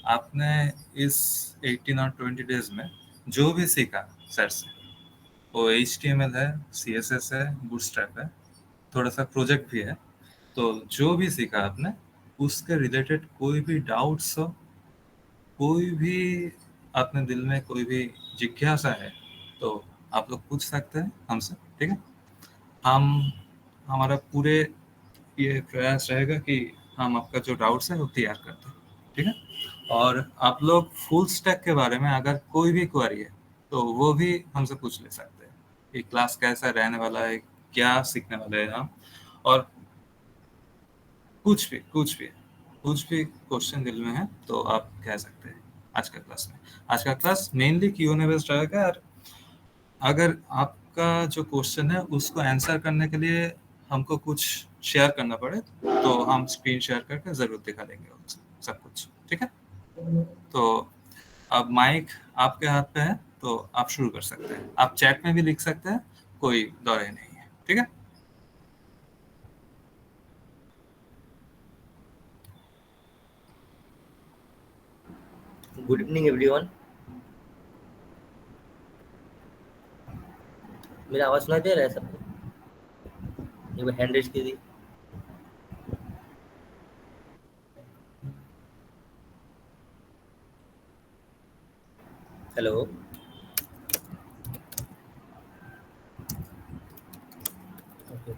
आपने इस 18 और 20 डेज में जो भी सीखा सर से, वो HTML है, CSS है, बूटस्ट्रैप है, थोड़ा सा प्रोजेक्ट भी है, तो जो भी सीखा आपने उसके रिलेटेड कोई भी डाउट्स हो, कोई भी अपने दिल में कोई भी जिज्ञासा है, तो आप लोग पूछ सकते हैं हमसे, ठीक है। हम हमारा पूरे ये प्रयास रहेगा कि हम आपका जो डाउट्स है वो क्लियर करते हैं, ठीक है। और आप लोग फुल स्टैक के बारे में अगर कोई भी क्वेरी है तो वो भी हमसे पूछ ले सकते हैं कि क्लास कैसा रहने वाला है, क्या सीखने वाले हैं हम, और कुछ भी क्वेश्चन दिल में है तो आप कह सकते हैं आज का क्लास में। आज का क्लास मेनली Q&A बेस्ड रहेगा, और अगर आपका जो क्वेश्चन है उसको आंसर करने के लिए हमको कुछ शेयर करना पड़े तो हम स्क्रीन शेयर करके जरूर दिखा देंगे सब कुछ, ठीक है। तो अब माइक आपके हाथ पे है, तो आप शुरू कर सकते हैं। आप चैट में भी लिख सकते हैं, कोई दौरे नहीं है, ठीक है। Good evening everyone. मेरा आवाज सुनाई दे रहा है सबको? एक बार हैंड रेज कीजिए। हेलो। ओके।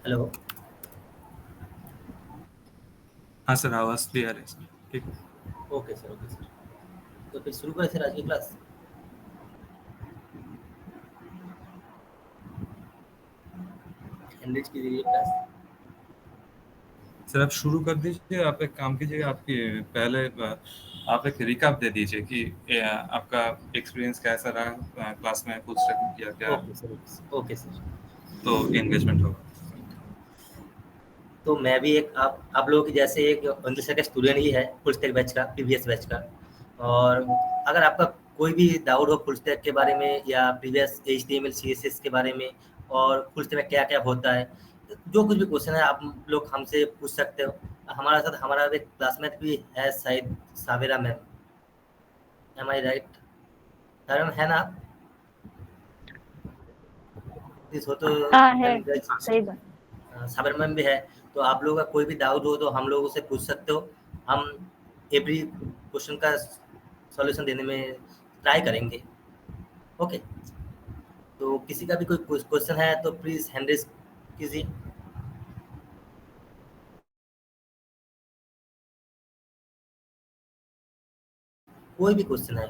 हेलो। हाँ सर, आवाज क्लियर है सर, ठीक। Okay sir, okay sir. तो फिर शुरू करें सर आज की क्लास। हैंड रेज कीजिए क्लास। सर आप शुरू कर दीजिए। आप एक काम कीजिएगा, आपकी पहले आप एक रिकैप दे दीजिए कि आपका एक्सपीरियंस कैसा रहा क्लास में, फुल स्टैक में किया क्या, okay sir, okay sir, okay sir. तो एंगेजमेंट होगा। तो मैं भी एक आप लोगों की जैसे एक 15 का स्टूडेंट ही है, फुल स्टैक बैच का, प्रीवियस बैच का। और अगर आपका कोई भी डाउट हो फुल स्टैक के बारे में या प्रीवियस HTML CSS के बारे में, और फुल स्टैक में क्या क्या होता है, जो कुछ भी क्वेश्चन है आप लोग हमसे पूछ सकते हो। हमारे साथ हमारा एक क्लासमेट भी है शायद, सावेरा मैम। एम आई राइट? सावेरा मैम है ना आप? प्लीज हो तो हाँ है, हैंड रेज। सही बात। साबर मैम भी है। तो आप लोगों का कोई भी डाउट हो तो हम लोगों से पूछ सकते हो। हम एवरी क्वेश्चन का सॉल्यूशन देने में ट्राई करेंगे। ओके। तो किसी का भी कोई क्वेश्चन है तो प्लीज हैंड रेज कीजिए। कोई भी क्वेश्चन है।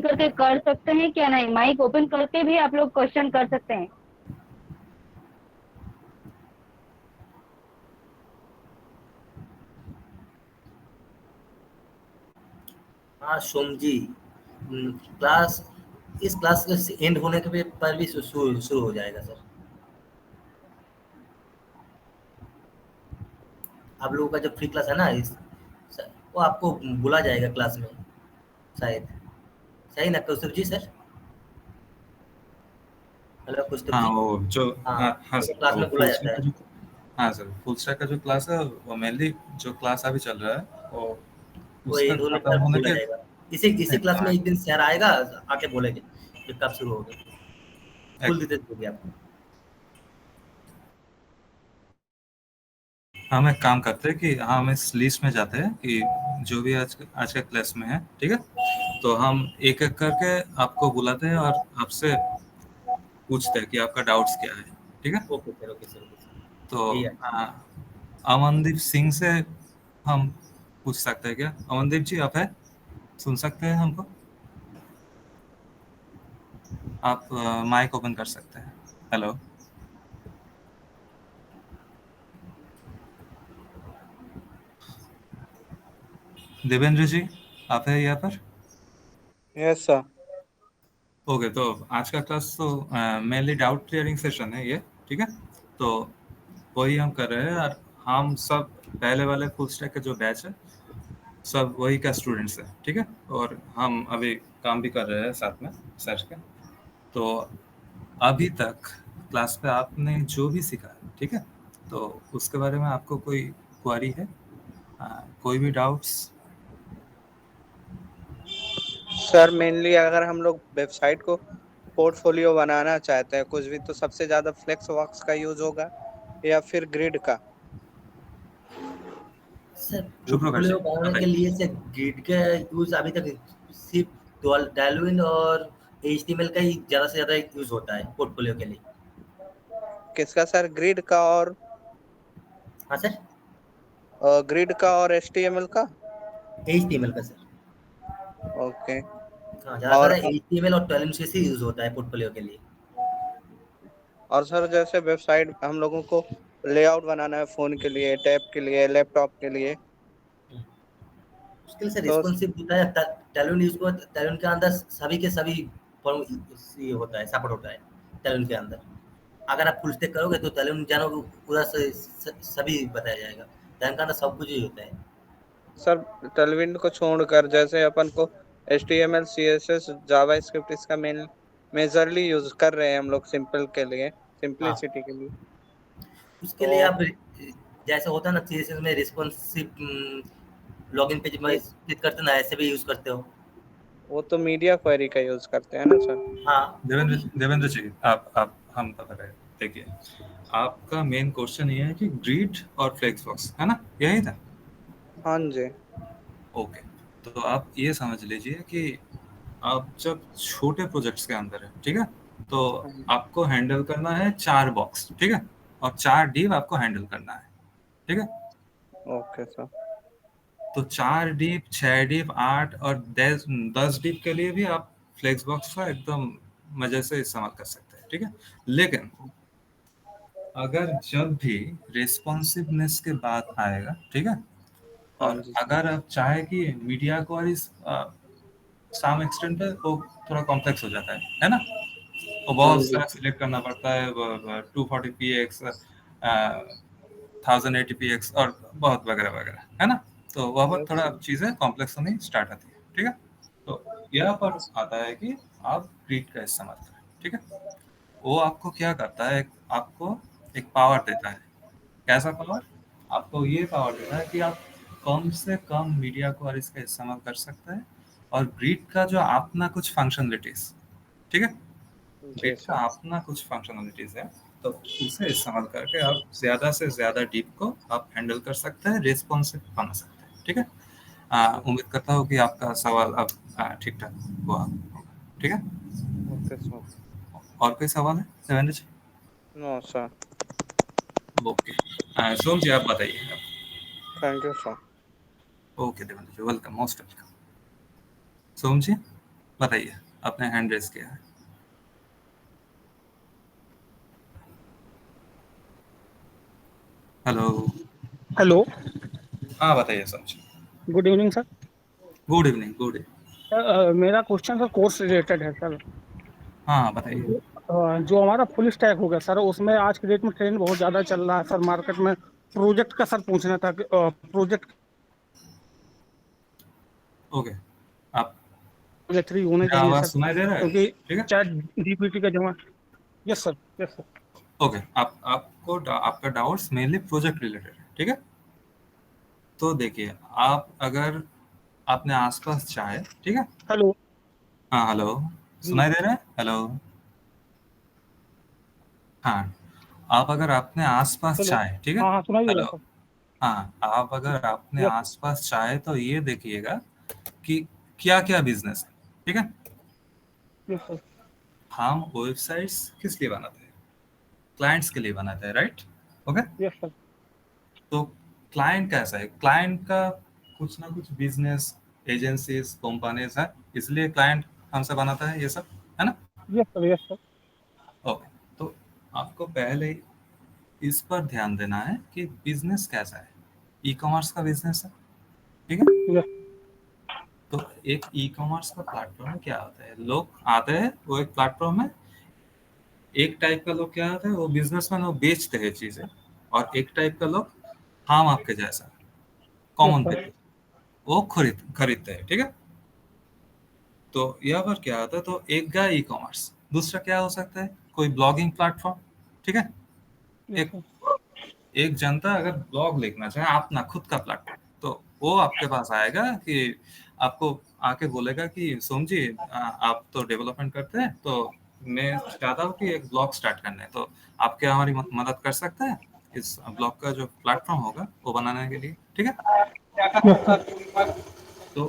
करके कर सकते हैं क्या? नहीं, माइक ओपन करके भी आप लोग क्वेश्चन कर सकते हैं। हाँ सोम जी, क्लास इस क्लास के एंड होने के पर भी शुरू हो जाएगा सर। आप लोगों का जो फ्री क्लास है ना वो आपको बुला जाएगा क्लास में शायद। सही ना कौस्तुभ जी सर? हेलो कौस्तुभ हाँ जी। वो जो हाँ, हाँ तो सर, क्लास वो में बुला फुल जाता स्टैक है। का जो, हाँ सर, फुल स्टैक का जो क्लास है वो मेनली जो क्लास अभी चल रहा है वो वो उसका एंड होने खत्म पर होने बोला के, जाएगा। इसी क्लास में हाँ, एक दिन सर आएगा, आके बोलेंगे कि कब शुरू होगा। फुल डिटेल्स होगी आपको। हम एक काम करते हैं कि हम इस लिस्ट में जाते हैं कि जो भी आज का क्लास में है, ठीक है। तो हम एक एक करके आपको बुलाते हैं और आपसे पूछते हैं कि आपका डाउट्स क्या है, ठीक है। Okay sir, okay sir, okay sir. तो यही अच्छा। अमनदीप सिंह से हम पूछ सकते हैं क्या? अमनदीप जी आप है, सुन सकते हैं हमको? आप माइक ओपन कर सकते हैं। हेलो। देवेंद्र जी, आप है यहाँ पर? Yes sir. ओके, तो आज का क्लास तो मेनली डाउट क्लियरिंग सेशन है ये, ठीक है? तो वही हम कर रहे हैं, और हम सब पहले वाले फुल स्टैक के जो बैच है सब वही का स्टूडेंट्स है, ठीक है? और हम अभी काम भी कर रहे हैं साथ में सर के। तो अभी तक क्लास पे आपने जो भी सीखा, ठीक है, तो उसके बारे में आपको कोई क्वेरी है? कोई भी डाउट्स? सर मेनली अगर हम लोग वेबसाइट को पोर्टफोलियो बनाना चाहते हैं कुछ भी, तो सबसे ज्यादा फ्लेक्स वर्क्स का यूज होगा या फिर ग्रिड का? सर शुभ प्रकाश जी, पोर्टफोलियो बनाने के बताइए। लिए सर ग्रिड का यूज अभी तक सिर्फ डाल्विन और एचटीएमएल का ही ज्यादा से ज्यादा यूज होता है पोर्टफोलियो के लिए। किसका सर? ग्रिड का और हाँ सर, एचटीएमएल का? एचटीएमएल का सर। ओके। हाँ, ज्यादातर और एचटीएमएल और डाल्विन से यूज होता है पोर्टफोलियो के लिए। और सर जैसे वेबसाइट हम लोगों को लेआउट बनाना है फोन के लिए, टैब के लिए, लैपटॉप के लिए, उसके लिए सर तो रिस्पॉन्सिव होता है। टैलेंट यूज को टैलेंट के अंदर सभी के सभी ये होता है, सपोर्ट होता है टैलेंट के अंदर। अगर आप फुल स्टैक करोगे तो टैलेंट जानोगे पूरा सभी बताया जाएगा। टैलेंट के अंदर सब कुछ ही होता है। सर टेलविन को छोड़कर जैसे अपन को HTML CSS जावा स्क्रिप्ट इसका मेजरली यूज कर रहे हैं हम लोग सिंपल के लिए, हाँ, सिंपलिसिटी के लिए। उसके लिए तो आप जैसा होता है ना सीएसएस में रिस्पॉन्सिव लॉगिन पेज में वो क्लिक करते ना, ऐसे भी यूज करते हो। वो तो मीडिया क्वेरी का यूज करते हैं ना सर? हाँ, देवेंद्र जी, आप हम बता रहे हैं। देखिए, आपका मेन क्वेश्चन ये है कि ग्रिड और फ्लेक्स बॉक्स, है ना? यही था? हाँ जी। ओके, तो आप ये समझ लीजिए कि आप जब छोटे प्रोजेक्ट्स के अंदर है, ठीक है, तो आपको हैंडल करना है 4 बॉक्स, ठीक है, और 4 डिव आपको हैंडल करना है, ठीक है? Okay sir. तो 4 डिव, 6 डिव, 8 और 10 डिव के लिए भी आप फ्लेक्स बॉक्स का एकदम मजे से इस्तेमाल कर सकते हैं, ठीक है? लेकिन अगर जब भी रिस्पॉन्सिवनेस के बात आएगा, ठीक है, हाँ और जी अगर आप चाहे कि मीडिया क्वेरीज सम एक्सटेंट पे वो थोड़ा कॉम्प्लेक्स हो जाता है ना? वो हाँ बहुत जी। सारा सिलेक्ट करना पड़ता है, 240px, 1080px और बहुत वगैरह वगैरह, है ना? तो वहाँ पर यस थोड़ा सर। चीज़ें कॉम्प्लेक्स होनी स्टार्ट होती है, ठीक है? तो यहाँ पर आता है कि आप ग्रिड का इस्तेमाल करें, ठीक है? वो आपको क्या करता है, आपको एक पावर देता है। कैसा पावर? आपको ये पावर देता है कि आप कम से कम मीडिया क्वेरीज का इस्तेमाल कर सकते हैं, और ग्रिड का जो अपना कुछ फंक्शनलिटीज, ठीक है, जी ग्रिड का सर। अपना कुछ फंक्शनलिटीज है, तो उसे इस्तेमाल करके आप ज्यादा से ज्यादा डीप को आप हैंडल कर सकते हैं, रिस्पॉन्सिव बना सकते हैं, ठीक है? उम्मीद करता हूँ कि आपका सवाल अब ठीक ठाक हुआ होगा, ठीक है? Okay sir. और कोई सवाल है Devendra ji? No sir. Okay, Som ji आप बताइए। Thank you sir. Okay Devendra ji, welcome, most welcome. Som ji बताइए, आपने हैंड रेस किया है। हेलो। हेलो, हाँ बताइए Som ji. Good evening sir. Good evening, good evening. मेरा क्वेश्चन सर कोर्स रिलेटेड है सर। हाँ हाँ, बताइए। जो हमारा फुल स्टैक हो गया सर, उसमें आज के डेट में ट्रेंड बहुत ज़्यादा चल रहा है सर मार्केट में। प्रोजेक्ट का सर पूछना था कि प्रोजेक्ट ओके, आप, थ्री होने मेरा चाहिए आवाज सर, सुनाई दे रहा है? क्योंकि ठीक है। चैट जीपीटी का जमा। Yes sir, yes sir. Okay, आपका डाउट्स मेनली प्रोजेक्ट रिलेटेड है, ठीक है? तो देखिए, आप अगर अपने आसपास चाहे, ठीक है? हेलो हाँ हेलो, जी सुनाई दे रहा है? हेलो। हाँ, आप अगर अपने आसपास हेलो। चाहे, ठीक है? हाँ हाँ, सुनाई दे रहा हेलो। है सर। हाँ, आप अगर अपने यस आसपास चाहे तो ये देखिएगा कि क्या क्या बिजनेस है, ठीक है? Yes sir. हम वेबसाइट्स किस लिए बनाते हैं? क्लाइंट्स के लिए बनाते हैं, राइट? ओके। Yes sir. तो क्लाइंट कैसा है? क्लाइंट का कुछ ना कुछ बिजनेस, एजेंसीज, कंपनीज है, इसलिए क्लाइंट हमसे बनाता है ये सब, है ना? Yes sir. Yes sir. Okay, तो आपको पहले इस पर ध्यान देना है कि बिजनेस कैसा है। ई कॉमर्स का बिजनेस है, ठीक है? यस तो एक ई कॉमर्स का प्लेटफॉर्म में क्या होता है, लोग आते हैं वो एक प्लेटफॉर्म में, एक टाइप का लोग क्या होता है वो बिजनेसमैन, वो बेचते हैं चीजें, और एक टाइप का लोग हम आपके जैसा यस कॉमन सर। पीपल वो खरीदते हैं, ठीक है। तो यहाँ पर क्या होता है, तो एक गया ई कॉमर्स, दूसरा क्या हो सकता है, कोई ब्लॉगिंग प्लेटफॉर्म, ठीक है। यस एक सर। एक जनता अगर ब्लॉग लिखना चाहे अपना खुद का प्लेटफॉर्म, तो वो आपके पास आएगा कि आपको आके बोलेगा कि सोम जी आप तो डेवलपमेंट करते हैं, तो मैं चाहता हूँ कि एक ब्लॉग स्टार्ट करना है, तो आप क्या हमारी मदद कर सकते हैं इस ब्लॉग का जो प्लेटफॉर्म होगा वो बनाने के लिए, ठीक है। Yes sir. तो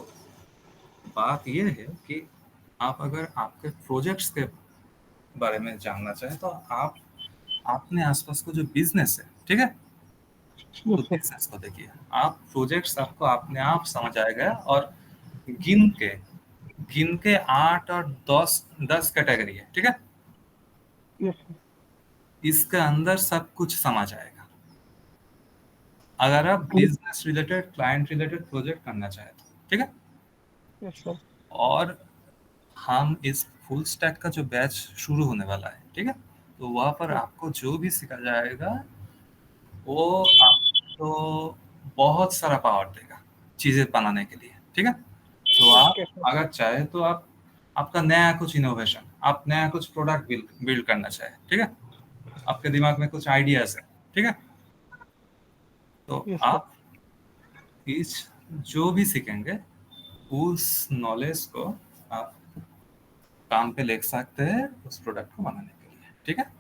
बात ये है कि आप अगर आपके प्रोजेक्ट्स के बारे में जानना चाहें, तो आप अपने आसपास को जो बिजनेस है, ठीक है, तो यस सर। बिजनेस को देखिए, आप प्रोजेक्ट्स आपको अपने आप समझ आएगा, और गिन के 8 और 10 कैटेगरी है, ठीक है, यस सर। इसके अंदर सब कुछ समझ आएगा अगर आप business related client related project करना चाहें तो, ठीक है। Yes sir. और हम इस फुल स्टैक का जो बैच शुरू होने वाला है, ठीक है, तो वहाँ पर आपको जो भी सिखा जाएगा वो आपको बहुत सारा पावर देगा चीजें बनाने के लिए, ठीक है। तो आप ओके सर। अगर चाहे तो आप आपका नया कुछ इनोवेशन, आप नया कुछ प्रोडक्ट बिल्ड करना चाहे, ठीक है, आपके दिमाग में कुछ आइडियाज है, ठीक है, तो यस सर। आप इस जो भी सीखेंगे उस नॉलेज को आप काम पे ले सकते हैं उस प्रोडक्ट को बनाने के लिए, ठीक है।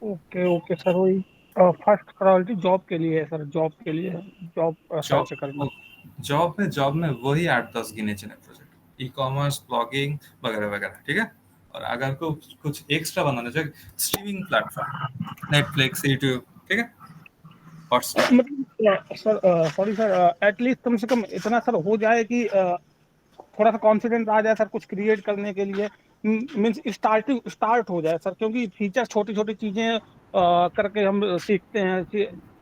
Okay okay sir. वही फर्स्ट प्रायोरिटी जॉब के लिए है सर, जॉब के लिए जॉब जॉब सर्च करना। जॉब में वही 8-10 गिने चुने प्रोजेक्ट, ई कॉमर्स, ब्लॉगिंग वगैरह वगैरह, ठीक है। और अगर को कुछ एक्स्ट्रा बनाना चाहिए, स्ट्रीमिंग प्लेटफॉर्म, नेटफ्लिक्स, यूट्यूब, ठीक है, हॉटस्टार। मतलब सर, सॉरी सर, एटलीस्ट कम से कम इतना सर हो जाए कि थोड़ा सा कॉन्फिडेंस आ जाए सर कुछ क्रिएट करने के लिए। मीन्स स्टार्ट हो जाए सर, क्योंकि फीचर छोटी छोटी चीजें करके हम सीखते हैं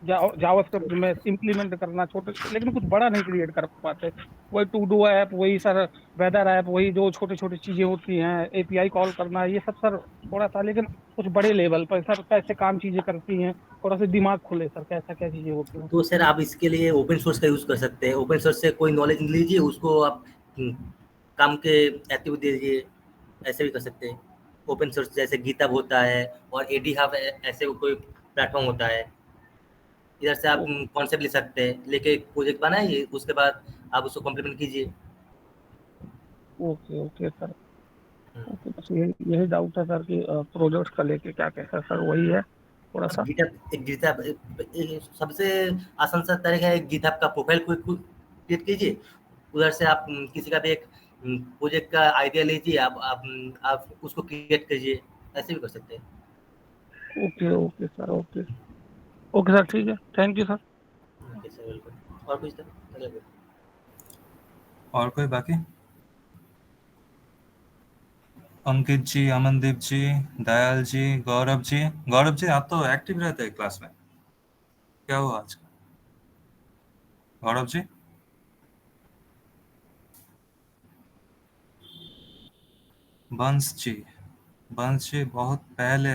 जावास्क्रिप्ट में इम्प्लीमेंट करना छोटे, लेकिन कुछ बड़ा नहीं क्रिएट कर पाते। वही टू डू ऐप, वही सर वेदर ऐप, वही जो छोटी छोटी चीजें होती हैं, एपीआई कॉल करना, ये सब सर थोड़ा सा। लेकिन कुछ बड़े लेवल पर सर कैसे काम चीजें करती हैं, थोड़ा सा दिमाग खुले सर, कैसा क्या चीजें होती हैं। तो सर आप इसके लिए ओपन सोर्स का यूज़ कर सकते हैं। ओपन सोर्स से कोई नॉलेज लीजिए, उसको आप काम के एक्टिविटी दीजिए, ऐसे भी कर सकते हैं। ओपन सोर्स जैसे गीटहब होता है, और एडी हब ऐसे कोई प्लेटफॉर्म होता है। इधर से आप कॉन्सेप्ट ले सकते हैं, लेके प्रोजेक्ट बनाइए, उसके बाद आप उसको कॉम्प्लीमेंट कीजिए। Okay okay sir. ओके, बस यही डाउट है सर कि प्रोजेक्ट्स का लेके क्या कैसा सर, वही है थोड़ा सा। गिटहब सबसे आसान सा तरीका है, गिटहब का प्रोफाइल को क्रिएट कीजिए। उधर से आप किसी का भी एक प्रोजेक्ट का आइडिया लीजिए, आप उसको क्रिएट कीजिए, ऐसे भी कर सकते हैं। Okay okay sir. Okay okay sir, ठीक है, thank you sir. Okay sir, welcome. और कुछ सर? और कोई बाकी? अंकित जी, अमनदीप जी, दयाल जी, गौरव जी आप तो एक्टिव रहते हैं क्लास में, क्या हुआ आज? गौरव जी, बंस जी बहुत पहले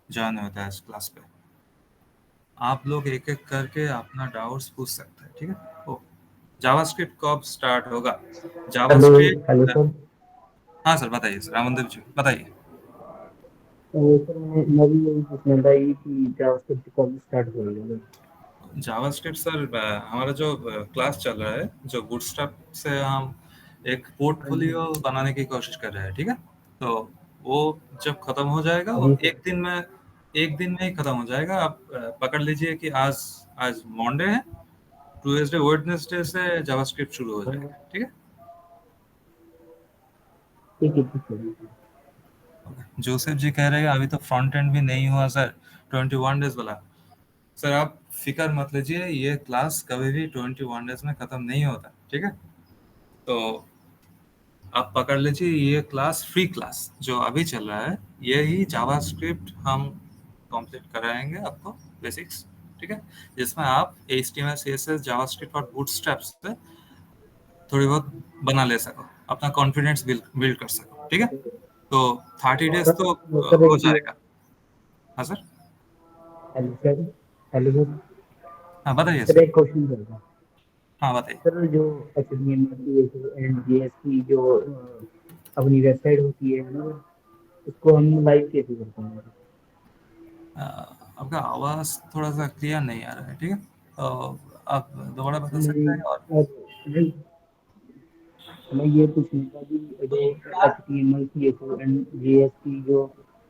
ज्वाइन होता है इस क्लास पे। आप लोग एक एक करके अपना डाउट्स पूछ सकते हैं, ठीक है। ओ, जावास्क्रिप्ट कब स्टार्ट होगा? Hello hello JavaScript, sir. हाँ सर बताइए, सर अमनदीप जी बताइए। सर मैं भी यही पूछना था कि जावास्क्रिप्ट कब स्टार्ट होगा। जावास्क्रिप्ट सर हमारा जो क्लास चल रहा है, जो बूटस्ट्रैप से हम एक हाँ जी। पोर्टफोलियो बनाने की कोशिश कर रहे हैं, ठीक है। तो वो जब खत्म हो जाएगा, वो जी सर। एक दिन में ही खत्म हो जाएगा। आप पकड़ लीजिए कि आज आज मंडे है, ट्यूसडे वेडनेसडे से जावास्क्रिप्ट शुरू हो हाँ, जाएगा, ठीक है। ठीक है ठीक है। जोसेफ जी कह रहे हैं अभी तो फ्रंट एंड भी नहीं हुआ सर, 21 डेज वाला। सर आप फिक्र मत लीजिए, ये क्लास कभी भी 21 डेज में खत्म नहीं होता, ठीक है। तो आप पकड़ लीजिए, ये क्लास फ्री क्लास जो अभी चल रहा है, यही जावास्क्रिप्ट हम कंप्लीट कराएंगे आपको, बेसिक्स, ठीक है, जिसमें आप HTML CSS जावास्क्रिप्ट और बूटस्ट्रैप से थोड़ी बहुत बना ले सको, अपना कॉन्फिडेंस बिल्ड कर सको, ठीक है। तो 30 डेज सर तो सर हो एक ये जाएगा। हाँ sir. Hello sir. Hello sir. हाँ बताइए सर सर। एक क्वेश्चन करेगा। हाँ बताइए। सर जो HTML एंड JS की जो अपनी वेबसाइट होती है ना, उसको हम लाइव कैसे करते हैं? आपका आवाज थोड़ा सा क्लियर नहीं आ रहा है, ठीक है, तो आप दोबारा बता सकते नहीं, हैं। और नहीं, मैं ये पूछने का कि जो HTML CSS एंड JS की जो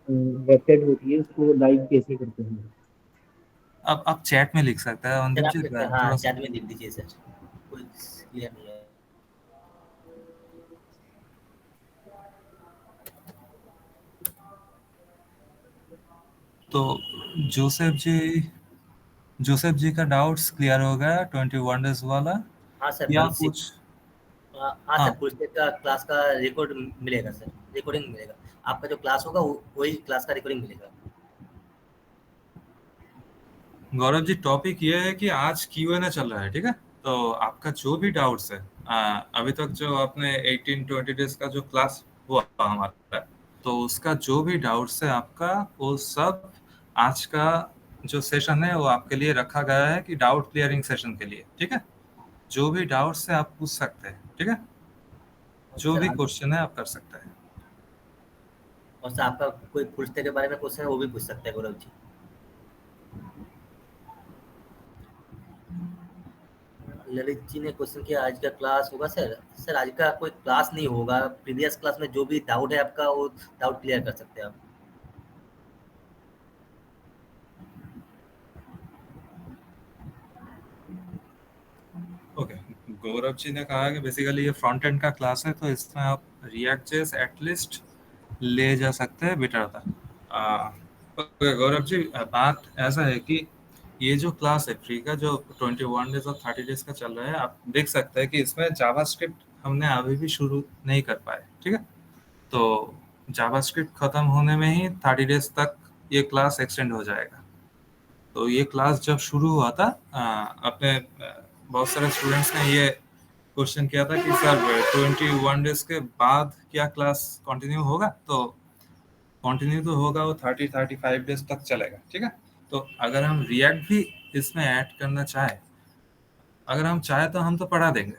वेबसाइट होती है उसको लाइव कैसे करते हैं? अब आप चैट में लिख सकते हैं सर अंतिम आप जी, हाँ थोड़ा सा। चैट में लिख दीजिए सर, कोई क्लियर नहीं है। तो जोसेफ जी जोसेफ जी का डाउट्स क्लियर हो गया 21 डेज वाला, हाँ सर या बेसिक। कुछ? हाँ सर हाँ फुल स्टैक का क्लास का रिकॉर्ड मिलेगा सर, रिकॉर्डिंग मिलेगा। आपका जो क्लास होगा वही क्लास का रिकॉर्डिंग मिलेगा। गौरव जी, टॉपिक ये है कि आज Q&A चल रहा है, ठीक है। तो आपका जो भी डाउट्स है, अभी तक जो आपने 18-20 डेज का जो क्लास हुआ हमारा, तो उसका जो भी डाउट्स है आपका, वो सब आज का जो सेशन है वो आपके लिए रखा गया है कि डाउट क्लियरिंग सेशन के लिए, ठीक है। जो भी डाउट्स है आप पूछ सकते हैं, ठीक है। जो सर भी क्वेश्चन है आप कर सकते हैं। और सर आपका कोई फुल स्टैक के बारे में क्वेश्चन है वो भी पूछ सकते हैं गौरव जी। ललित जी ने क्वेश्चन किया आज का क्लास होगा सर। सर आज का कोई क्लास नहीं होगा, प्रीवियस क्लास में जो भी डाउट है आपका वो डाउट क्लियर कर सकते हैं आप। ओके, गौरव जी ने कहा कि बेसिकली ये फ्रंट एंड का क्लास है, तो इसमें आप रिएक्ट जेस एटलीस्ट ले जा सकते हैं बेटर था। ओके गौरव जी, बात ऐसा है कि ये जो क्लास है फ्री का, जो 21 डेज और 30 डेज का चल रहा है, आप देख सकते हैं कि इसमें जावास्क्रिप्ट हमने अभी भी शुरू नहीं कर पाए, ठीक है। तो जावास्क्रिप्ट खत्म होने में ही 30 डेज तक ये क्लास एक्सटेंड हो जाएगा। तो ये क्लास जब शुरू हुआ था, अपने बहुत सारे स्टूडेंट्स ने ये क्वेश्चन किया था कि सर 21 डेज के बाद क्या क्लास कंटिन्यू होगा, तो कंटिन्यू तो होगा, वो 30-35 डेज तक चलेगा, ठीक है। तो अगर हम रिएक्ट भी इसमें ऐड करना चाहे, अगर हम चाहे तो हम तो पढ़ा देंगे,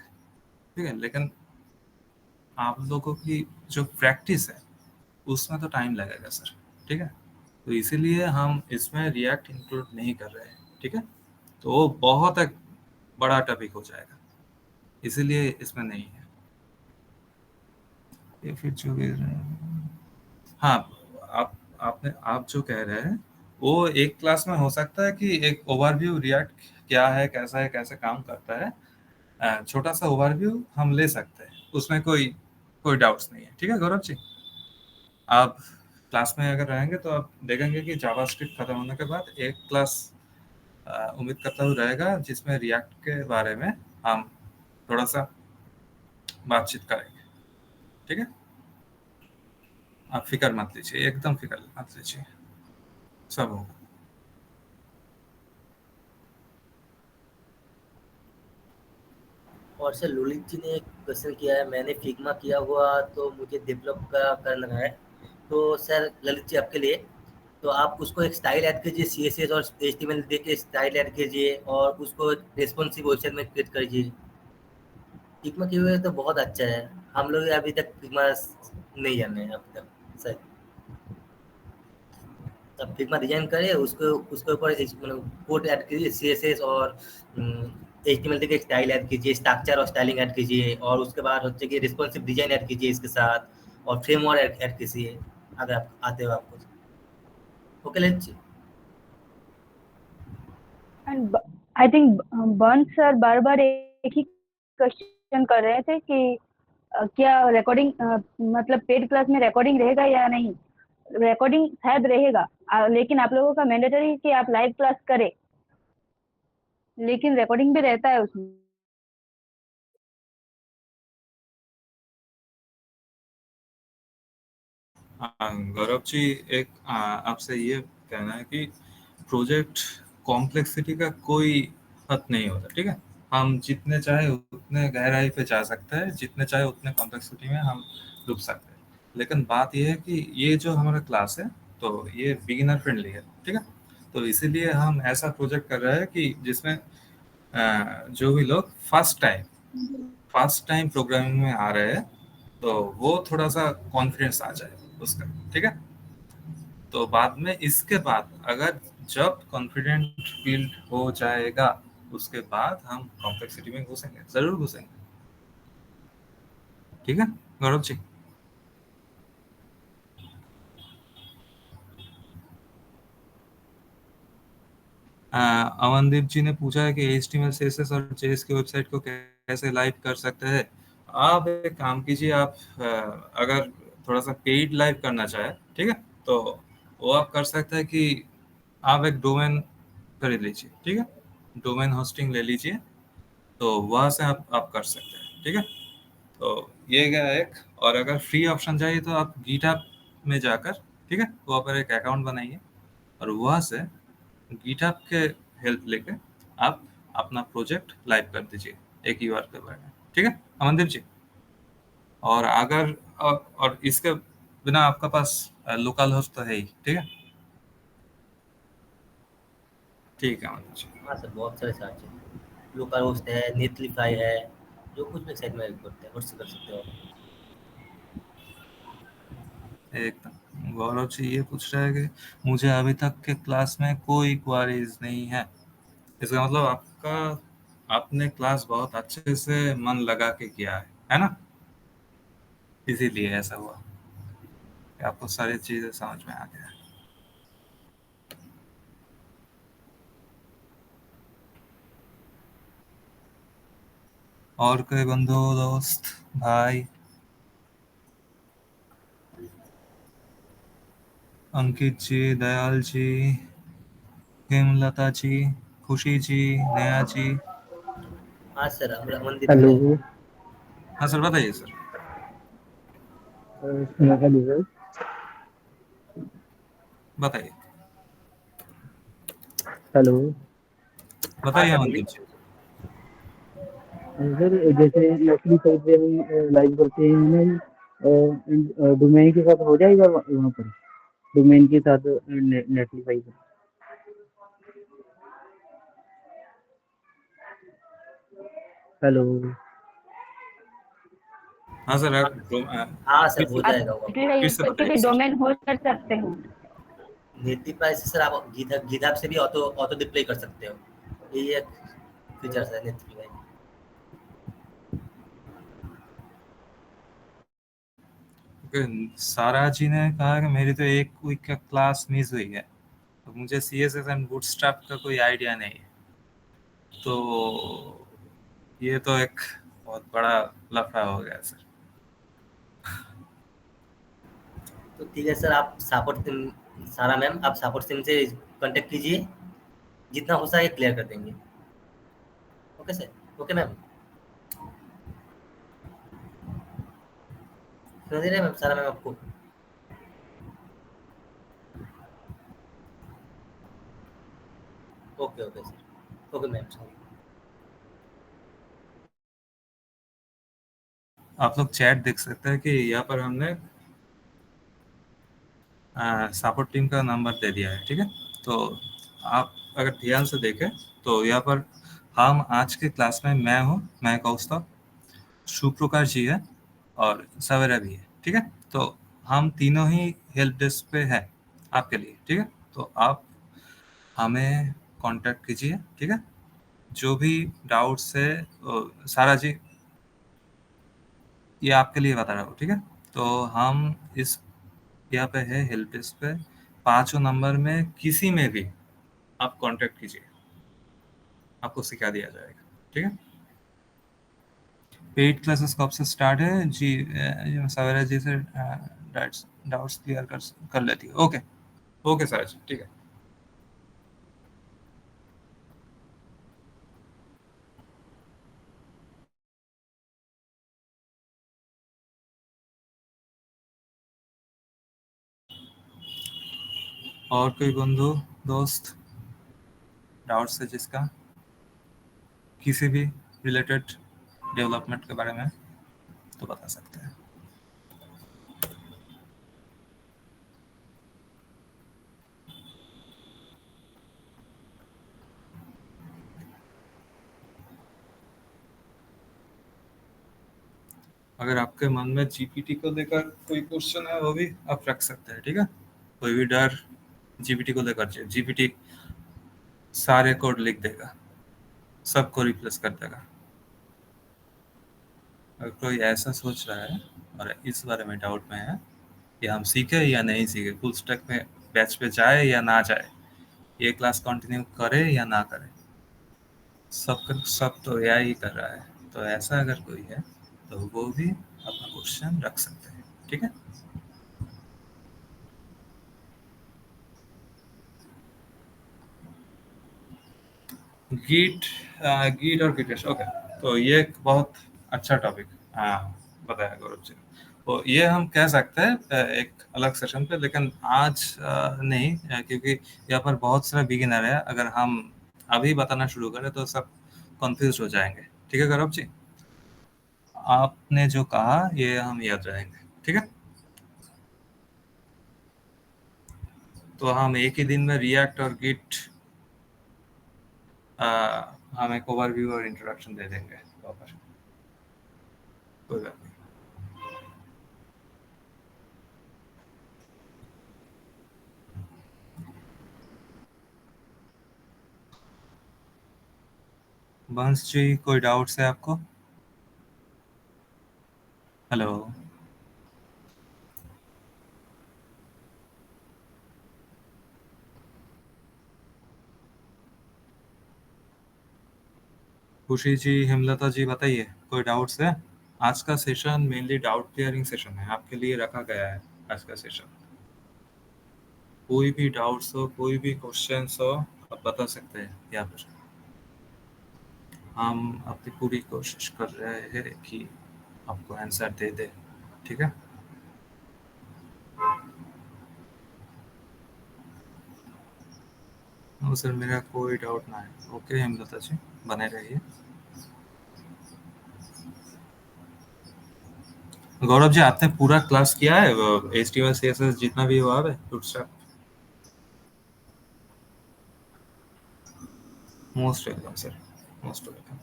ठीक है, लेकिन आप लोगों की जो प्रैक्टिस है उसमें तो टाइम लगेगा सर, ठीक है। तो इसीलिए हम इसमें रिएक्ट इंक्लूड नहीं कर रहे हैं, ठीक है। तो वो बहुत एक बड़ा टॉपिक हो जाएगा, इसीलिए इसमें नहीं है ये। फिर जो भी हाँ, आप जो कह रहे हैं वो एक क्लास में हो सकता है कि एक ओवरव्यू रिएक्ट क्या है, कैसा है, कैसे काम करता है, छोटा सा ओवरव्यू हम ले सकते हैं, उसमें कोई कोई डाउट्स नहीं है, ठीक है गौरव जी। आप क्लास में अगर रहेंगे तो आप देखेंगे कि जावास्क्रिप्ट खत्म होने के बाद एक क्लास उम्मीद करता हूँ रहेगा, जिसमें रिएक्ट के बारे में हम थोड़ा सा बातचीत करेंगे, ठीक है। आप फिक्र मत लीजिए, एकदम फिक्र मत लीजिए, सब होगा। और सर ललित जी ने एक क्वेश्चन किया है, मैंने फिग्मा किया हुआ तो मुझे डेवलप का करना है। तो सर ललित जी आपके लिए, तो आप उसको एक स्टाइल ऐड कीजिए, CSS और HTML दे के स्टाइल ऐड कीजिए और उसको रेस्पॉन्सिव वेबसाइट में क्रिएट करिए। फिग्मा किए हुए तो बहुत अच्छा है, हम लोग अभी तक फिग्मा नहीं जाने हैं अभी तक सर। तब फिग्मा डिजाइन करिए, उसको उसके ऊपर कोड ऐड कीजिए, CSS और HTML देके स्टाइल ऐड कीजिए, स्ट्रक्चर और स्टाइलिंग ऐड कीजिए, और उसके बाद होते कि रिस्पॉन्सिव डिजाइन ऐड कीजिए इसके साथ, और फ्रेमवर्क ऐड कीजिए अगर आप आते हो आपको। Okay Lalit ji. And I think बंद सर बार बार एक ही क्वेश्चन कर रहे थे कि क्या रिकॉर्डिंग मतलब पेड क्लास में रिकॉर्डिंग रहेगा या नहीं। रिकॉर्डिंग शायद रहेगा, लेकिन आप लोगों का मैंडेटरी है कि आप लाइव क्लास करें, लेकिन रिकॉर्डिंग भी रहता है उसमें। गौरव जी, एक आपसे ये कहना है कि प्रोजेक्ट कॉम्प्लेक्सिटी का कोई हद नहीं होता, ठीक है। हम जितने चाहे उतने गहराई पे जा सकते हैं, जितने चाहे उतने कॉम्प्लेक्सिटी में हम डूब सकते हैं। लेकिन बात ये है कि ये जो हमारा क्लास है तो ये बिगिनर फ्रेंडली है, ठीक है। तो इसीलिए हम ऐसा प्रोजेक्ट कर रहे हैं कि जिसमें जो भी लोग फर्स्ट टाइम प्रोग्रामिंग में आ रहे हैं तो वो थोड़ा सा कॉन्फिडेंस आ जाए उसका, ठीक है। तो बाद में इसके बाद अगर जब कॉन्फिडेंट फील्ड हो जाएगा उसके बाद हम कॉम्प्लेक्सिटी में घुसेंगे, जरूर घुसेंगे, ठीक है गौरव जी। अमनदीप जी ने पूछा है कि HTML CSS और JS की वेबसाइट को कैसे लाइव कर सकते हैं। आप एक काम कीजिए, आप अगर थोड़ा सा पेड लाइव करना चाहे, ठीक है, तो वो आप कर सकते हैं कि आप एक डोमेन खरीद लीजिए, ठीक है, डोमेन होस्टिंग ले लीजिए, तो वहाँ से आप कर सकते हैं, ठीक है। तो ये गया एक, और अगर फ्री ऑप्शन चाहिए तो आप गिटहब में जाकर, ठीक है, वहाँ पर एक अकाउंट बनाइए और वहाँ से गिटहब के हेल्प लेके आप अपना प्रोजेक्ट लाइव कर दीजिए एक यूआरएल के बारे में, ठीक है अमनदीप जी। और अगर और इसके बिना आपका पास लोकल होस्ट तो है ही, ठीक है, ठीक है अमनदीप जी। हाँ सर, बहुत सारे चार्ज है। लोकल होस्ट है, नेटलिफाई है, जो कुछ भी साइट में करते हैं उससे कर सकते हो। एकदम गौरव जी ये पूछ रहा है कि मुझे अभी तक के क्लास में कोई क्वारीज नहीं है। इसका मतलब आपने क्लास बहुत अच्छे से मन लगा के किया है ना, इसीलिए ऐसा हुआ कि आपको सारी चीजें समझ में आ गया। और कोई बंधु दोस्त भाई, अंकित जी, दयाल जी, हेमलता जी, खुशी जी, नया जी। हाँ सर, अमनदीप जी हेलो ने। हाँ सर बताइए सर। Hello sir. बताइए हेलो हाँ बताइए सर, बोलिए। अमनदीप जी। सर, जैसे नेटली साइट पे हम लाइव करते हैं ना, डोमेन के साथ हो जाएगा वहाँ पर, डोमेन के साथ नेटली साइट। हेलो हाँ सर हाँ सर, हो फिर आप जाएगा वो। फिर से नेटलीफाई बताइए के सर। डोमेन होस्ट कर सकते हो। नेटलिफाई से सर आप गिटहब से भी ऑटो ऑटो डिप्लॉय कर सकते हो। ये एक फीचर्स है नेटलिफाई। सारा जी ने कहा कि मेरी तो एक वीक का क्लास मिस हुई है, तो मुझे CSS एंड बूटस्ट्रैप का कोई आइडिया नहीं है। तो ये तो एक बहुत बड़ा लफड़ा हो गया सर। तो ठीक है सर, आप सपोर्ट टीम, सारा मैम, आप सपोर्ट टीम से कांटेक्ट कीजिए, जितना हो सके क्लियर कर देंगे। Okay sir, okay ma'am. सुन दे रहे हैं मैम, सारा मैम आपको। Okay okay sir, okay ma'am, sorry. आप लोग चैट देख सकते हैं कि यहाँ पर हमने सपोर्ट टीम का नंबर दे दिया है, ठीक है। तो आप अगर ध्यान से देखें तो यहाँ पर हम आज के क्लास में मैं कौस्तव, सुप्रकाश जी है और सवेरा भी है, ठीक है। तो हम तीनों ही हेल्प डेस्क पे हैं आपके लिए, ठीक है। तो आप हमें कांटेक्ट कीजिए, ठीक है, जो भी डाउट्स है। सारा जी ये आपके लिए बता रहा हूँ, ठीक है। तो हम इस यहाँ पे है हेल्प डेस्क पे, 5 नंबर में किसी में भी आप कांटेक्ट कीजिए, आपको सिखा दिया जाएगा, ठीक है। पेड क्लासेस कब से स्टार्ट है जी? सवेरा जी से डाउट्स क्लियर कर लेती है। ओके ओके सर जी, ठीक है। और कोई बंधु दोस्त डाउट्स है जिसका किसी भी रिलेटेड डेवलपमेंट के बारे में तो बता सकते हैं। अगर आपके मन में जीपीटी को लेकर कोई क्वेश्चन है वो भी आप रख सकते हैं, ठीक है। कोई भी डर जीपीटी को लेकर, जीपीटी सारे कोड लिख देगा, सबको रिप्लेस कर देगा। अगर कोई ऐसा सोच रहा है और इस बारे में डाउट में है कि हम सीखे या नहीं सीखे, फुल स्टैक में बैच पे जाए या ना जाए, ये क्लास कंटिन्यू करे या ना करे, सब तो एआई ही कर रहा है। तो ऐसा अगर कोई है तो वो भी अपना क्वेश्चन रख सकते हैं, ठीक है। गीट और गिटेश, ओके। तो ये एक बहुत अच्छा टॉपिक बताया गौरव जी। तो ये हम कह सकते हैं एक अलग सेशन पे, लेकिन आज नहीं, क्योंकि यहाँ पर बहुत सारे बिगिनर है। अगर हम अभी बताना शुरू करें तो सब कंफ्यूज हो जाएंगे, ठीक है गौरव जी। आपने जो कहा ये हम याद रहेंगे, ठीक है। तो हम एक ही दिन में रिएक्ट और गिट हम एक ओवरव्यू और इंट्रोडक्शन दे देंगे प्रॉपर, कोई बात नहीं। बंस जी, कोई डाउट्स है आपको? हेलो, खुशी जी, हेमलता जी, बताइए कोई डाउट्स है? आज का session mainly doubt clearing session है, आपके लिए रखा गया है आज का सेशन। कोई भी डाउट्स हो, कोई भी क्वेश्चंस हो, आप बता सकते हैं यहाँ पर। हम अपनी पूरी कोशिश कर रहे हैं कि आपको आंसर दे दे, ठीक है। नो सर, मेरा कोई डाउट ना है। ओके हेमलता जी, बने रहिए। गौरव जी, आपने पूरा क्लास किया है HTML CSS जितना भी हुआ है bootstrap? Most welcome sir, most welcome.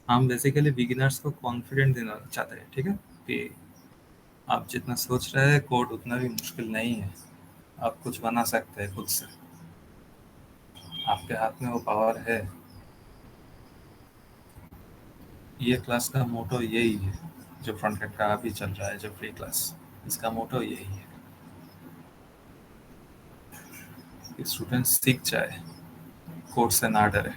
हम बेसिकली बिगिनर्स को कॉन्फिडेंट देना चाहते हैं, ठीक है, कि आप जितना सोच रहे हैं कोड उतना भी मुश्किल नहीं है। आप कुछ बना सकते हैं खुद से, आपके हाथ में वो पावर है। ये क्लास का मोटो यही है, जो फ्रंट एंड का अभी चल रहा है, जो फ्री क्लास, इसका मोटो यही है कि स्टूडेंट सीख जाए, कोड से ना डरे।